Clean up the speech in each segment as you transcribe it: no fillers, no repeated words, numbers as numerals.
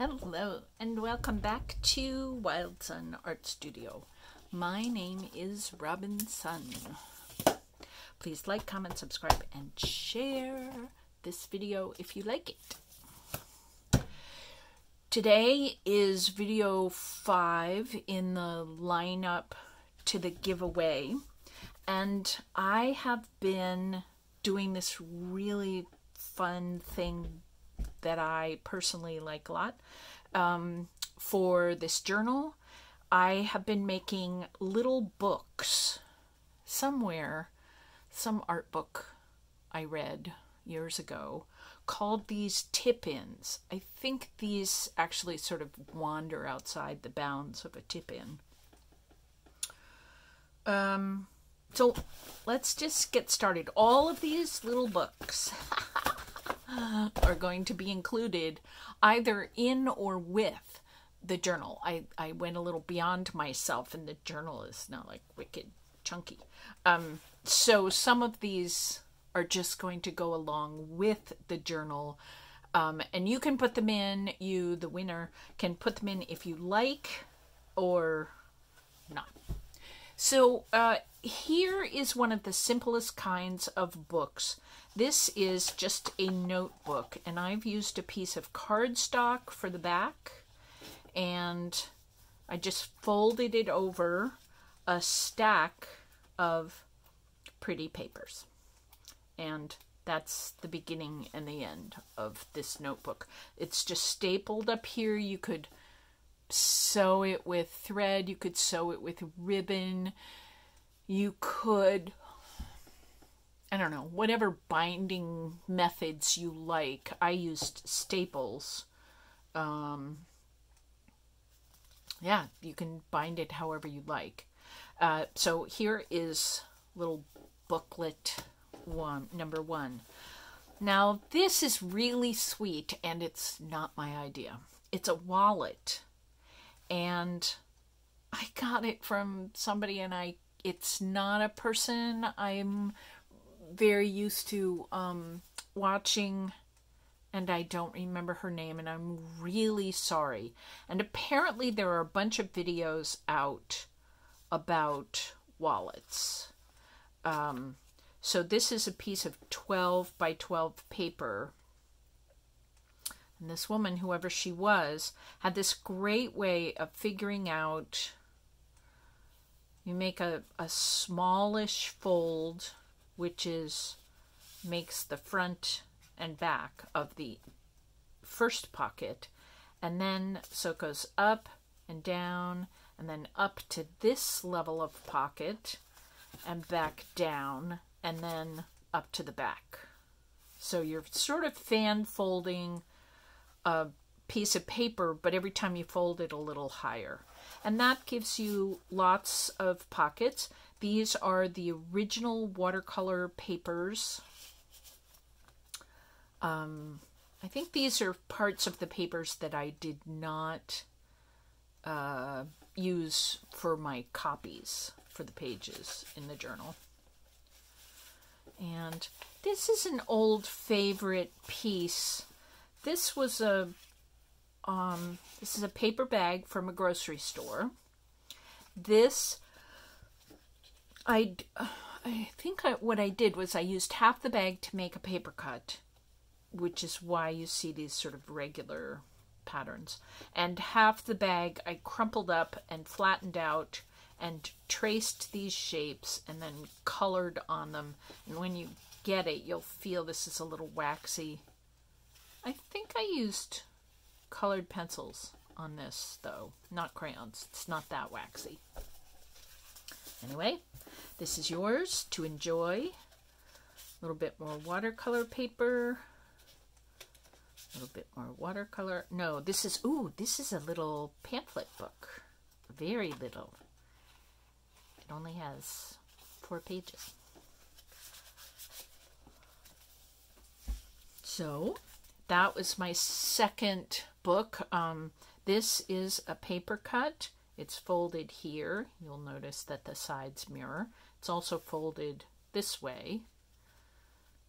Hello and welcome back to Wildsun Art Studio. My name is Robinsunne. Please like, comment, subscribe, and share this video if you like it. Today is video 5 in the lineup to the giveaway, and I have been doing this really fun thing that I personally like a lot. For this journal, I have been making little books. Somewhere, some art book I read years ago called these tip-ins. I think these actually sort of wander outside the bounds of a tip-in. So let's just get started. All of these little books are going to be included either in or with the journal. I went a little beyond myself, and the journal is now like wicked chunky. So some of these are just going to go along with the journal, and you can put them in. You, the winner, can put them in if you like or not. So here is one of the simplest kinds of books. This is just a notebook, and I've used a piece of cardstock for the back, and I just folded it over a stack of pretty papers. And that's the beginning and the end of this notebook. It's just stapled up here. You could sew it with thread, you could sew it with ribbon, you could, I don't know, whatever binding methods you like. I used staples. Yeah, you can bind it however you like. So here is little booklet number 1. Now this is really sweet, and it's not my idea. It's a wallet, and I got it from somebody, and it's not a person I'm very used to watching, and I don't remember her name, and I'm really sorry. And apparently there are a bunch of videos out about wallets. So this is a piece of 12 by 12 paper. And this woman, whoever she was, had this great way of figuring out, you make a smallish fold, which makes the front and back of the first pocket. And then, so it goes up and down, and then up to this level of pocket, and back down, and then up to the back. So you're sort of fan folding a piece of paper, but every time you fold it a little higher. And that gives you lots of pockets. These are the original watercolor papers. I think these are parts of the papers that I did not use for my copies for the pages in the journal. And this is an old favorite piece. This was this is a paper bag from a grocery store. This, I think what I did was I used half the bag to make a paper cut, which is why you see these sort of regular patterns. And half the bag I crumpled up and flattened out and traced these shapes and then colored on them. And when you get it, you'll feel this is a little waxy. I think I used colored pencils on this, though, not crayons. It's not that waxy. Anyway, this is yours to enjoy. A little bit more watercolor paper. A little bit more watercolor. No, this is a little pamphlet book. Very little. It only has 4 pages. So that was my second book. This is a paper cut. It's folded here. You'll notice that the sides mirror. It's also folded this way.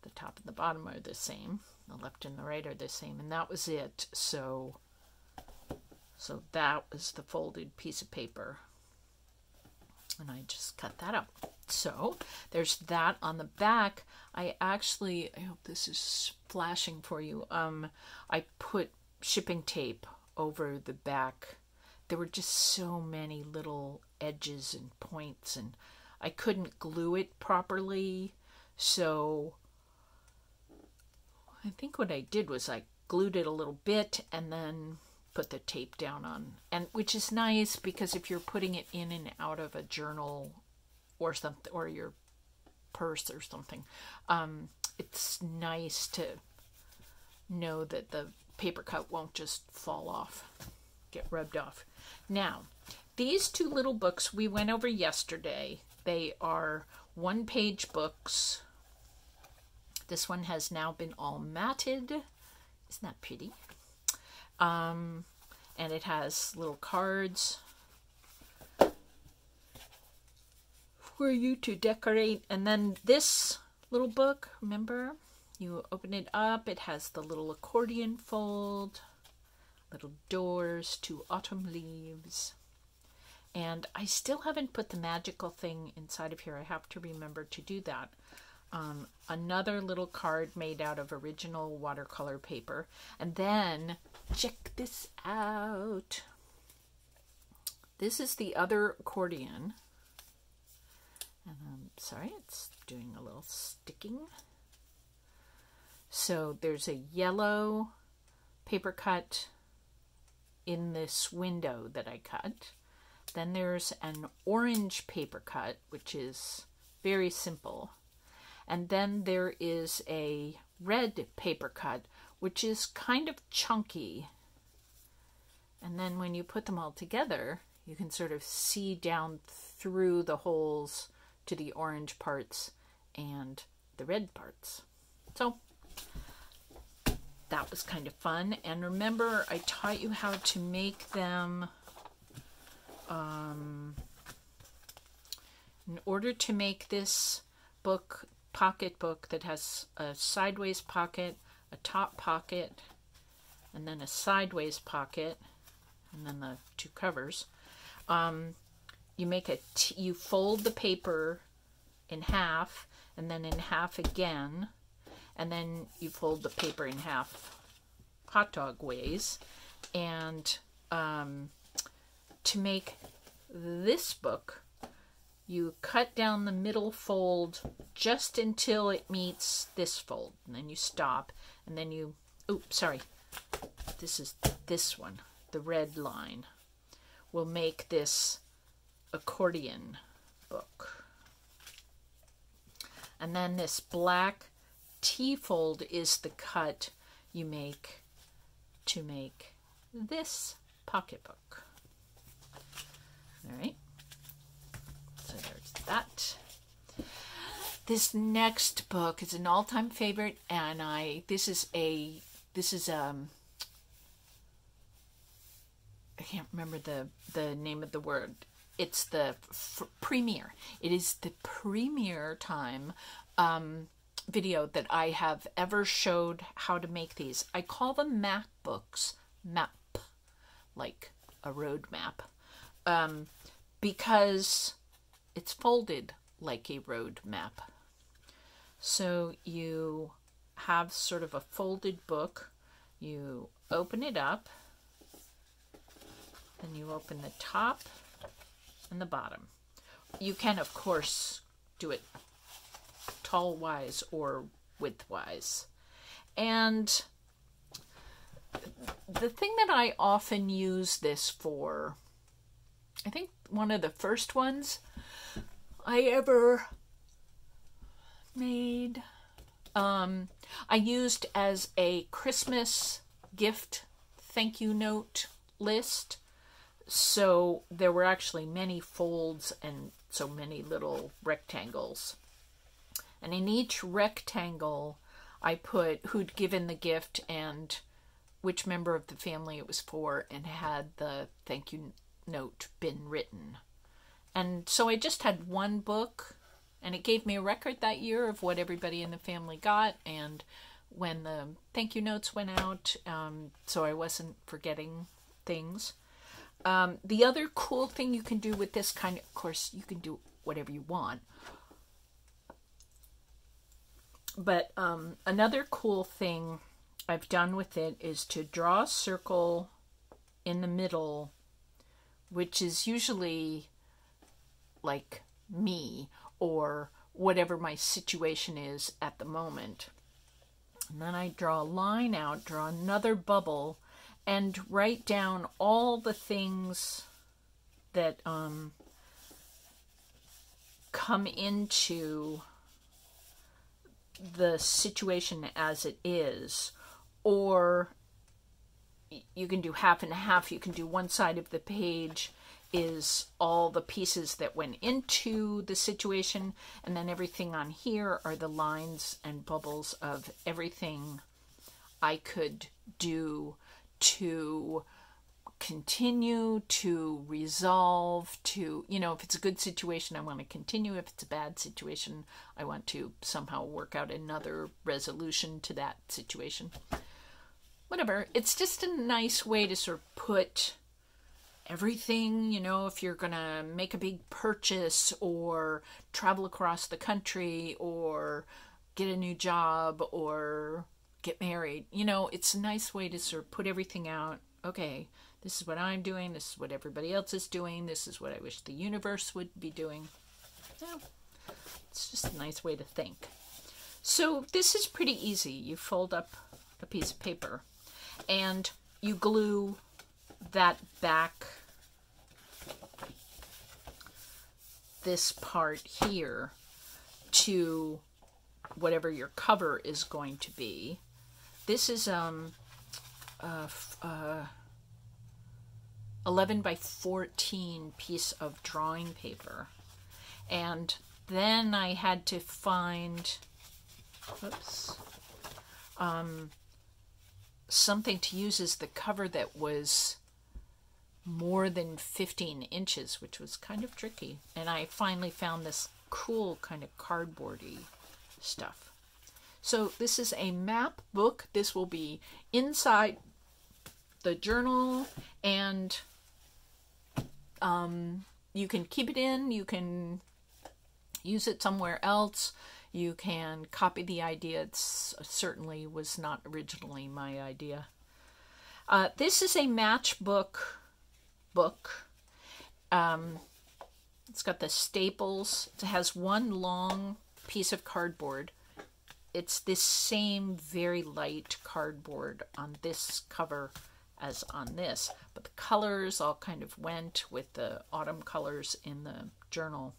The top and the bottom are the same. The left and the right are the same. And that was it. So So that was the folded piece of paper. And I just cut that up. So there's that on the back. I hope this is flashing for you. I put shipping tape over the back. There were just so many little edges and points, and I couldn't glue it properly. So I think what I did was I glued it a little bit and then put the tape down on, and which is nice because if you're putting it in and out of a journal or something, or your purse or something, it's nice to know that the paper cut won't just fall off, get rubbed off. Now, these two little books we went over yesterday. They are one-page books. This one has now been all matted. Isn't that pretty? And it has little cards for you to decorate. And then this little book, remember, you open it up, it has the little accordion fold, little doors, 2 autumn leaves. And I still haven't put the magical thing inside of here. I have to remember to do that. Another little card made out of original watercolor paper. And then, check this out. This is the other accordion. And I'm sorry, it's doing a little sticking. So there's a yellow paper cut in this window that I cut. Then there's an orange paper cut, which is very simple. And then there is a red paper cut, which is kind of chunky. And then when you put them all together, you can sort of see down through the holes to the orange parts and the red parts. So that was kind of fun. And remember, I taught you how to make them. In order to make this book, pocket book that has a sideways pocket, a top pocket, and then a sideways pocket, and then the 2 covers, you make you fold the paper in half, and then in half again, and then you fold the paper in half hot dog ways. And to make this book, you cut down the middle fold just until it meets this fold, and then you stop, and then you, oops, sorry, this is this one, the red line will make this accordion book. And then this black T-fold is the cut you make to make this pocketbook. All right, so there's that. This next book is an all-time favorite, and this is I can't remember the name of the word. It's the premiere. It is the premiere time video that I have ever showed how to make these. I call them Matchbooks, map, like a road map, because it's folded like a road map. So you have sort of a folded book. You open it up, then you open the top and the bottom. You can, of course, do it tall-wise or width-wise. And the thing that I often use this for, I think one of the first ones I ever made, I used as a Christmas gift thank you note list. So there were actually many folds and so many little rectangles. And in each rectangle, I put who'd given the gift and which member of the family it was for, and had the thank you note been written. And so I just had one book, and it gave me a record that year of what everybody in the family got and when the thank you notes went out, so I wasn't forgetting things. The other cool thing you can do with this kind of course, you can do whatever you want. But another cool thing I've done with it is to draw a circle in the middle, which is usually like me or whatever my situation is at the moment. And then I draw a line out, draw another bubble, and write down all the things that come into the situation as it is. Or you can do half and half. You can do one side of the page is all the pieces that went into the situation, and then everything on here are the lines and bubbles of everything I could do to continue, to resolve, to, you know, if it's a good situation, I want to continue. If it's a bad situation, I want to somehow work out another resolution to that situation. Whatever. It's just a nice way to sort of put everything, you know, if you're gonna make a big purchase or travel across the country or get a new job or get married, you know, it's a nice way to sort of put everything out. Okay, this is what I'm doing, this is what everybody else is doing, this is what I wish the universe would be doing. Yeah, it's just a nice way to think. So this is pretty easy. You fold up a piece of paper and you glue that back, this part here, to whatever your cover is going to be. This is 11 by 14 piece of drawing paper, and then I had to find something to use as the cover that was more than 15 inches, which was kind of tricky. And I finally found this cool kind of cardboardy stuff. So this is a map book. This will be inside the journal, and you can keep it in, you can use it somewhere else, you can copy the idea. It certainly was not originally my idea. This is a Matchbook book. It's got the staples. It has one long piece of cardboard. It's this same very light cardboard on this cover as on this, but the colors all kind of went with the autumn colors in the journal.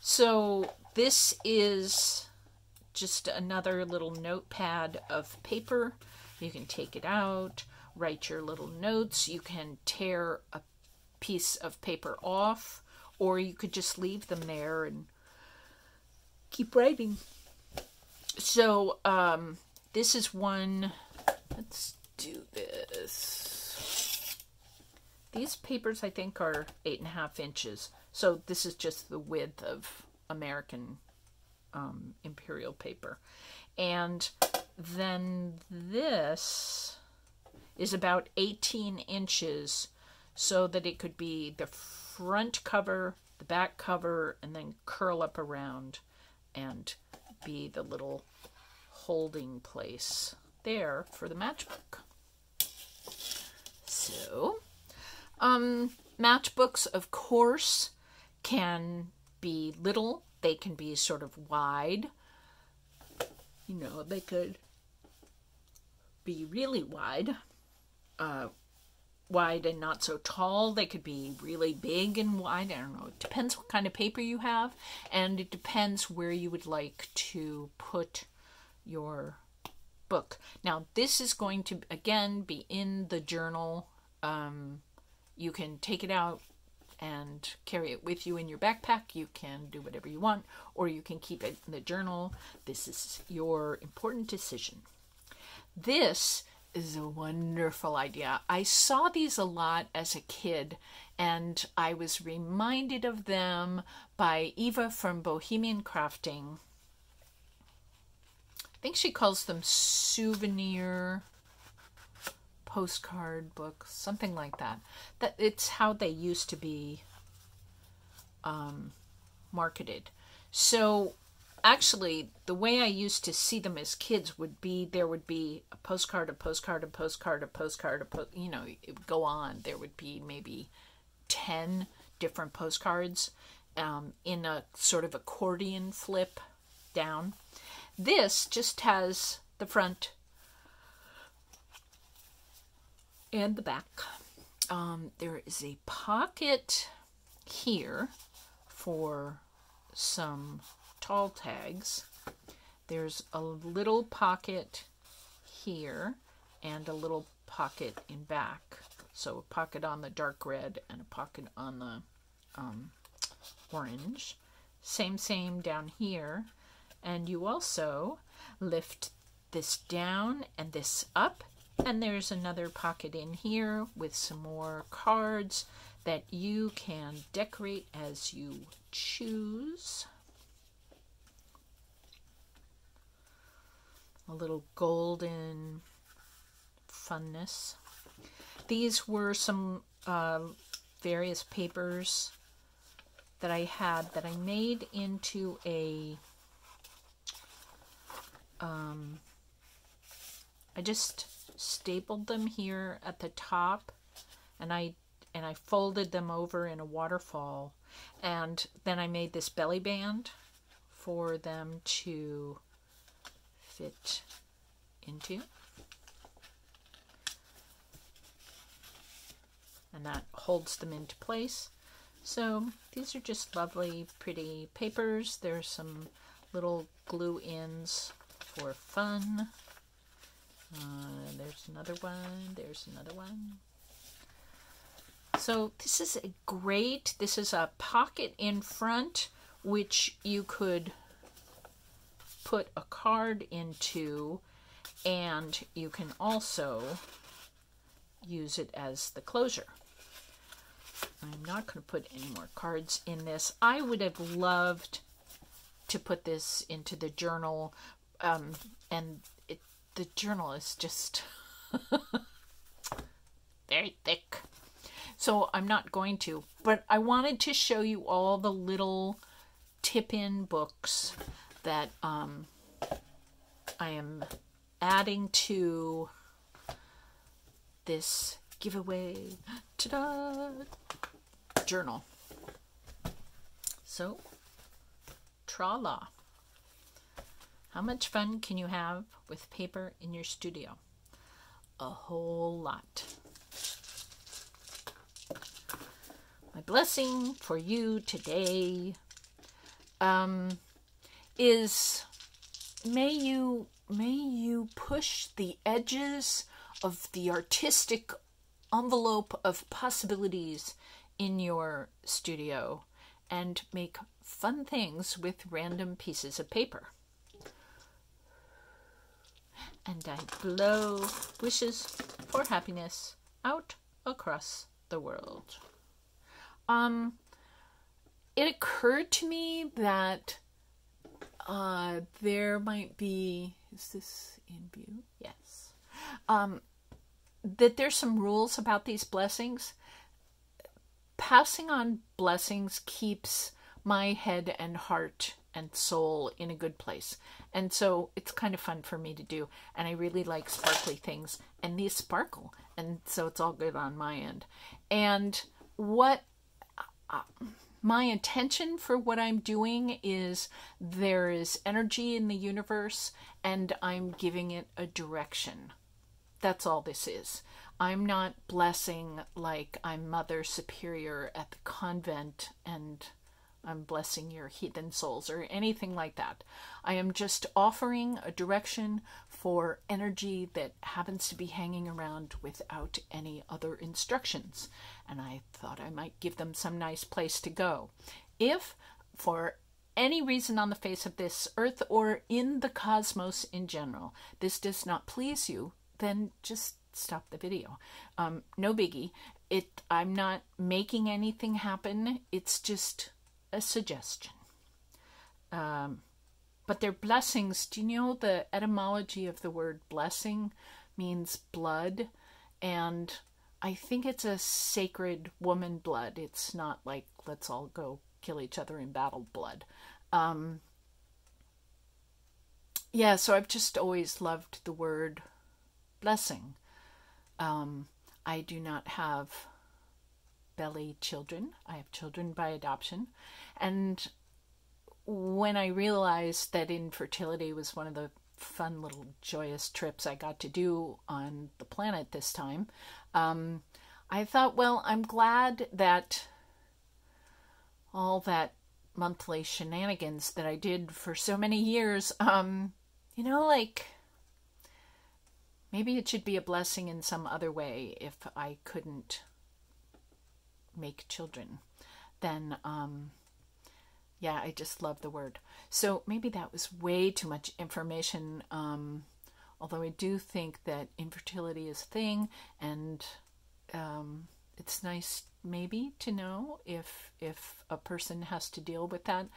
So this is just another little notepad of paper. You can take it out, write your little notes. You can tear a piece of paper off, or you could just leave them there and keep writing. So this is one. Let's do this. These papers I think are 8.5 inches. So this is just the width of American imperial paper. And then this is about 18 inches, so that it could be the front cover, the back cover, and then curl up around and be the little holding place there for the matchbook. So, matchbooks, of course, can be little. They can be sort of wide. You know, they could be really wide. Wide and not so tall. They could be really big and wide. I don't know. It depends what kind of paper you have, and it depends where you would like to put your book. Now, this is going to, again, be in the journal. You can take it out and carry it with you in your backpack. You can do whatever you want, or you can keep it in the journal. This is your important decision. This is a wonderful idea. I saw these a lot as a kid, and I was reminded of them by Eva from Bohemian Crafting. I think she calls them Souvenir postcard book, something like that. That it's how they used to be marketed. So actually, the way I used to see them as kids would be, there would be a postcard, a postcard, a postcard, a postcard, you know, it would go on. There would be maybe 10 different postcards in a sort of accordion flip down. This just has the front and the back. There is a pocket here for some tall tags. There's a little pocket here and a little pocket in back. So a pocket on the dark red and a pocket on the orange. Same down here. And you also lift this down and this up. And there's another pocket in here with some more cards that you can decorate as you choose. A little golden funness. These were some various papers that I had that I made into a I just stapled them here at the top, and I folded them over in a waterfall, and then I made this belly band for them to fit into, and that holds them into place. So these are just lovely, pretty papers. There's some little glue ins for fun. There's another one. There's another one. So this is this is a pocket in front, which you could put a card into, and you can also use it as the closure. I'm not going to put any more cards in this. I would have loved to put this into the journal, and the journal is just very thick. So I'm not going to, but I wanted to show you all the little tip-in books that I am adding to this giveaway journal. So, tra-la. How much fun can you have with paper in your studio? A whole lot. My blessing for you today is may you push the edges of the artistic envelope of possibilities in your studio and make fun things with random pieces of paper. And I blow wishes for happiness out across the world. It occurred to me that there might be, is this in view? Yes. That there's some rules about these blessings. Passing on blessings keeps my head and heart and soul in a good place. And so it's kind of fun for me to do. And I really like sparkly things. And these sparkle. And so it's all good on my end. And what my intention for what I'm doing is there is energy in the universe and I'm giving it a direction. That's all this is. I'm not blessing like I'm Mother Superior at the convent and I'm blessing your heathen souls or anything like that. I am just offering a direction for energy that happens to be hanging around without any other instructions. And I thought I might give them some nice place to go. If for any reason on the face of this earth or in the cosmos in general, this does not please you, then just stop the video. No biggie. I'm not making anything happen. It's just a suggestion. But they're blessings. Do you know the etymology of the word blessing means blood? And I think it's a sacred woman blood. It's not like let's all go kill each other in battle blood. Yeah, so I've just always loved the word blessing. I do not have belly children. I have children by adoption. And when I realized that infertility was one of the fun little joyous trips I got to do on the planet this time, I thought, well, I'm glad that all that monthly shenanigans that I did for so many years, you know, like maybe it should be a blessing in some other way. If I couldn't make children, then yeah, I just love the word. So maybe that was way too much information, although I do think that infertility is a thing, and it's nice maybe to know if a person has to deal with that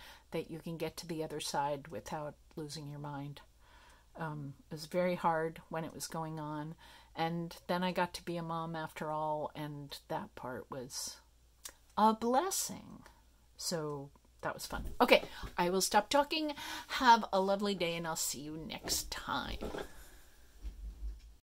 you can get to the other side without losing your mind. It was very hard when it was going on, and then I got to be a mom after all, and that part was a blessing. So that was fun. Okay, I will stop talking. Have a lovely day, and I'll see you next time.